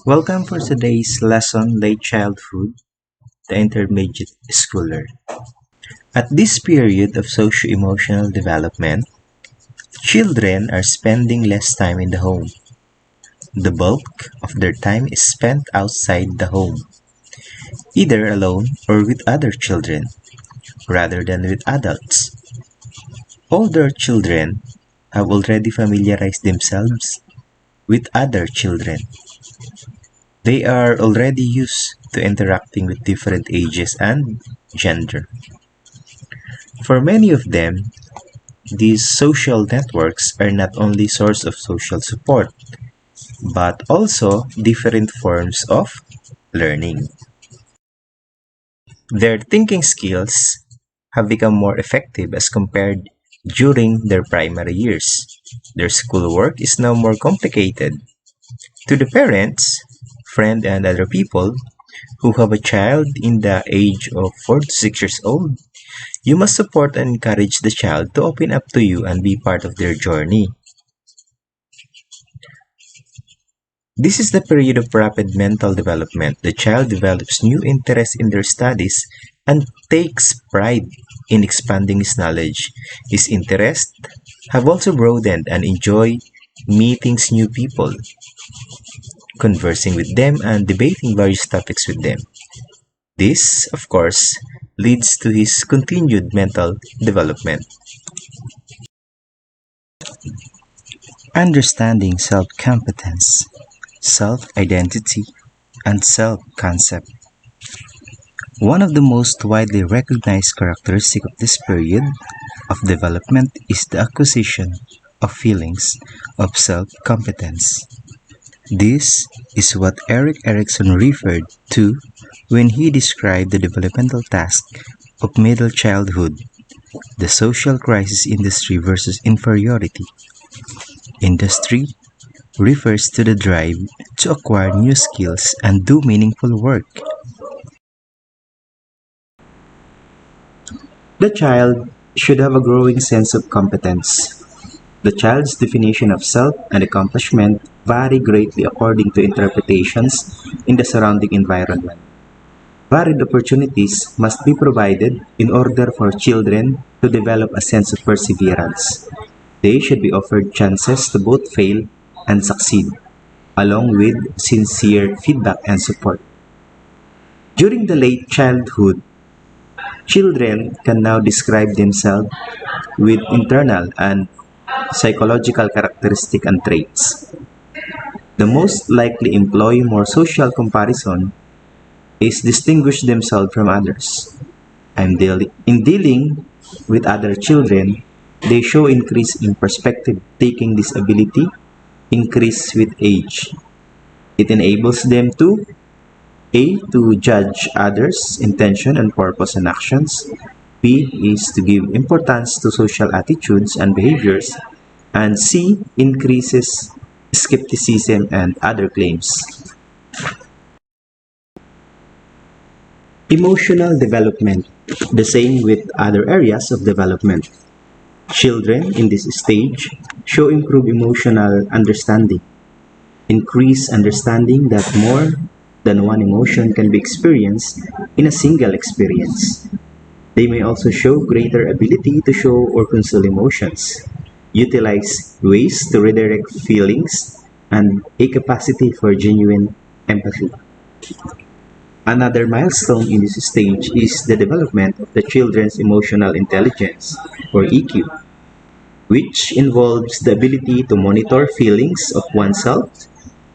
Welcome for today's lesson, Late Childhood, the Intermediate Schooler. At this period of socio-emotional development, children are spending less time in the home. The bulk of their time is spent outside the home, either alone or with other children, rather than with adults. Older children have already familiarized themselves with other children. They are already used to interacting with different ages and gender. For many of them, these social networks are not only source of social support, but also different forms of learning. Their thinking skills have become more effective as compared during their primary years. Their schoolwork is now more complicated. To the parents, friends, and other people who have a child in the age of 4 to 6 years old, you must support and encourage the child to open up to you and be part of their journey. This is the period of rapid mental development. The child develops new interests in their studies and takes pride in expanding his knowledge. His interests have also broadened and enjoy meeting new people, conversing with them, and debating various topics with them. This, of course, leads to his continued mental development. Understanding self-competence, self-identity, and self-concept. One of the most widely recognized characteristics of this period of development is the acquisition of feelings of self-competence. This is what Erik Erikson referred to when he described the developmental task of middle childhood, the social crisis industry versus inferiority. Industry refers to the drive to acquire new skills and do meaningful work. The child should have a growing sense of competence. The child's definition of self and accomplishment vary greatly according to interpretations in the surrounding environment. Varied opportunities must be provided in order for children to develop a sense of perseverance. They should be offered chances to both fail and succeed, along with sincere feedback and support. During the late childhood, children can now describe themselves with internal and psychological characteristics and traits. The most likely employ more social comparison is distinguish themselves from others. In dealing with other children, they show increase in perspective taking disability increase with age. It enables them to A. To judge others' intention and purpose and actions. B. Is to give importance to social attitudes and behaviors. And C. Increases skepticism and other claims. Emotional development. The same with other areas of development. Children in this stage show improved emotional understanding. Increased understanding that more than one emotion can be experienced in a single experience. They may also show greater ability to show or conceal emotions, utilize ways to redirect feelings, and a capacity for genuine empathy. Another milestone in this stage is the development of the children's emotional intelligence, or EQ, which involves the ability to monitor feelings of oneself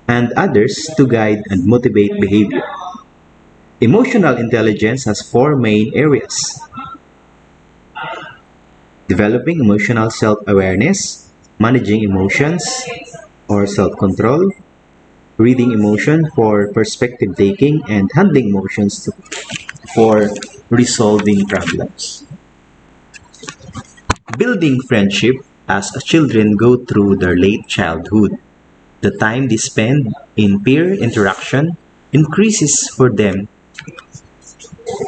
and others to guide and motivate behavior. Emotional intelligence has four main areas: developing emotional self-awareness, managing emotions or self-control, reading emotion for perspective taking, and handling emotions for resolving problems. Building friendship as children go through their late childhood. The time they spend in peer interaction increases for them.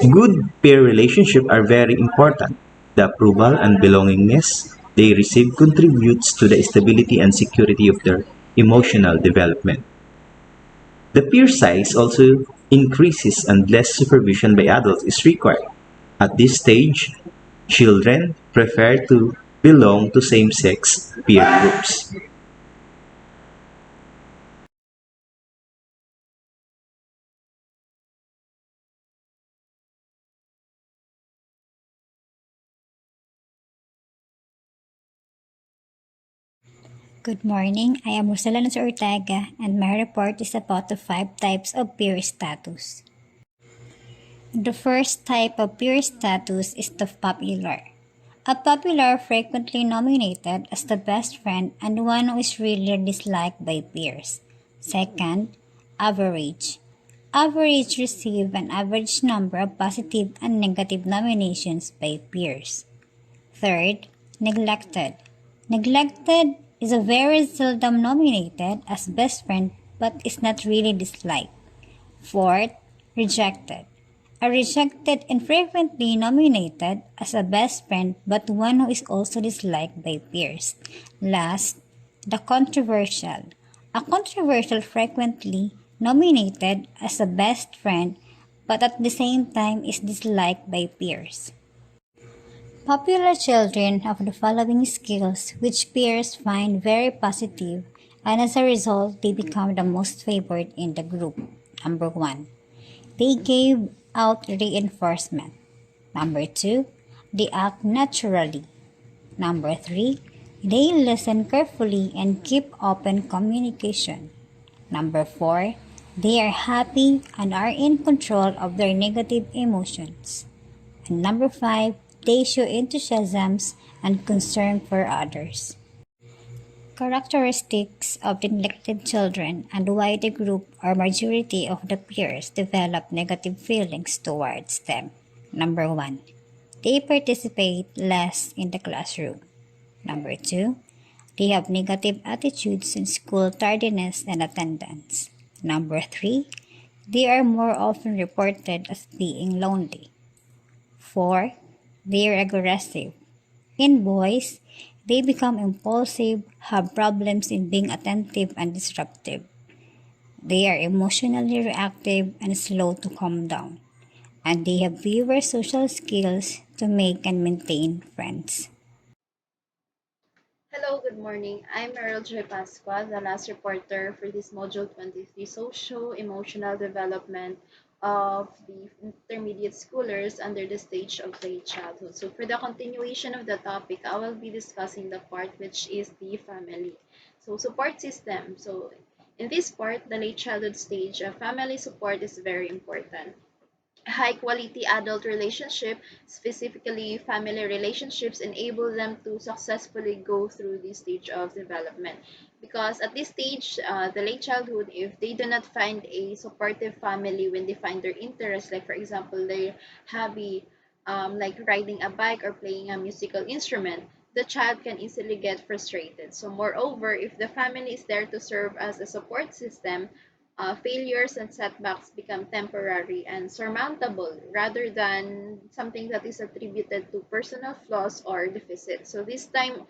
Good peer relationships are very important. The approval and belongingness they receive contributes to the stability and security of their emotional development. The peer size also increases and less supervision by adults is required. At this stage, children prefer to belong to same-sex peer groups. Good morning. I am Rosella Ortega, and my report is about the five types of peer status. The first type of peer status is the popular. A popular frequently nominated as the best friend and one who is really disliked by peers. Second, average. Average receive an average number of positive and negative nominations by peers. Third, neglected. Neglected is a very seldom nominated as best friend but is not really disliked. Fourth, rejected. A rejected and frequently nominated as a best friend but one who is also disliked by peers. Last, the controversial. A controversial frequently nominated as a best friend but at the same time is disliked by peers. Popular children have the following skills which peers find very positive, and as a result they become the most favored in the group. Number 1. They give out reinforcement. Number 2. They act naturally. Number 3. They listen carefully and keep open communication. Number 4. They are happy and are in control of their negative emotions. And number 5, they show enthusiasm and concern for others. Characteristics of the neglected children and why the group or majority of the peers develop negative feelings towards them. Number 1, they participate less in the classroom. Number 2, they have negative attitudes in school tardiness and attendance. Number 3, they are more often reported as being lonely. 4. They are aggressive. In boys, they become impulsive, have problems in being attentive and disruptive. They are emotionally reactive and slow to calm down. And they have fewer social skills to make and maintain friends. Hello, good morning. I'm Meryl J. Pasqua, the last reporter for this Module 23 Socio-Emotional Development of the Intermediate Schoolers under the stage of late childhood. So for the continuation of the topic, I will be discussing the part which is the family. So support system. So in this part, the late childhood stage, family support is very important. High quality adult relationship, specifically family relationships, enable them to successfully go through this stage of development. Because at this stage, the late childhood, if they do not find a supportive family when they find their interest, like for example, their hobby, like riding a bike or playing a musical instrument, the child can easily get frustrated. So, moreover, if the family is there to serve as a support system, failures and setbacks become temporary and surmountable rather than something that is attributed to personal flaws or deficits. So, this time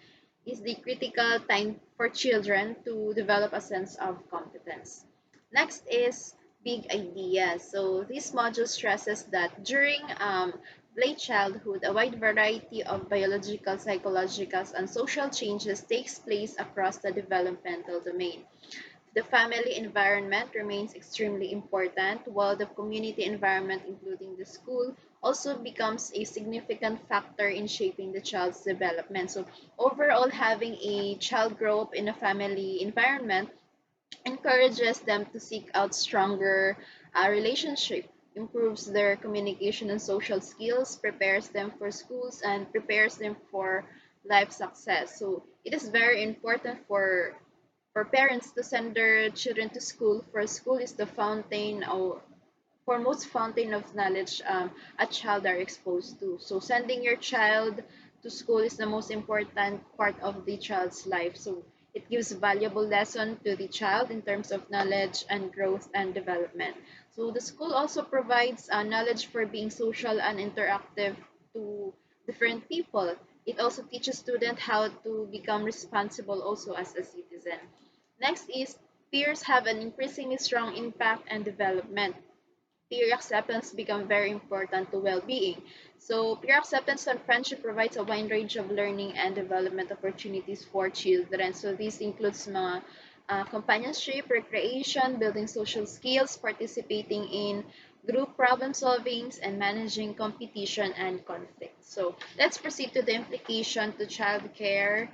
is the critical time for children to develop a sense of competence. Next is big ideas. So, this module stresses that during late childhood, a wide variety of biological, psychological, and social changes takes place across the developmental domain. The family environment remains extremely important, while the community environment, including the school, also becomes a significant factor in shaping the child's development. So, overall, having a child grow up in a family environment encourages them to seek out stronger relationship, improves their communication and social skills, prepares them for schools, and prepares them for life success. So it is very important for parents to send their children to school, for school is the fountain or foremost fountain of knowledge a child are exposed to. So sending your child to school is the most important part of the child's life. So it gives valuable lesson to the child in terms of knowledge and growth and development. So the school also provides knowledge for being social and interactive to different people. It also teaches students how to become responsible also as a citizen. Next is peers have an increasingly strong impact and development. Peer acceptance become very important to well-being. So peer acceptance and friendship provides a wide range of learning and development opportunities for children. So this includes mga companionship, recreation, building social skills, participating in group problem solvings, and managing competition and conflict. So let's proceed to the implication to childcare,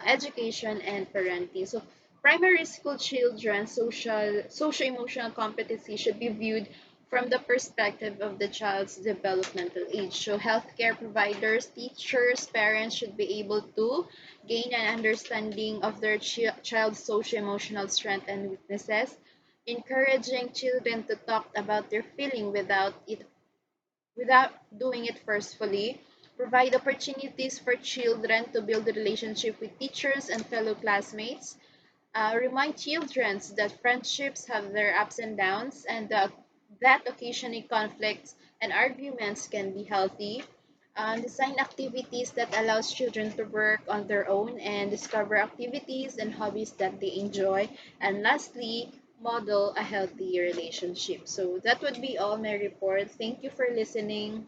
education, and parenting. So primary school children's social-emotional competency should be viewed from the perspective of the child's developmental age. So healthcare providers, teachers, parents should be able to gain an understanding of their child's social-emotional strengths and weaknesses, encouraging children to talk about their feeling without doing it forcefully, provide opportunities for children to build a relationship with teachers and fellow classmates, remind children that friendships have their ups and downs and that occasionally conflicts and arguments can be healthy. Design activities that allows children to work on their own and discover activities and hobbies that they enjoy. And lastly, model a healthy relationship. So that would be all my report. Thank you for listening.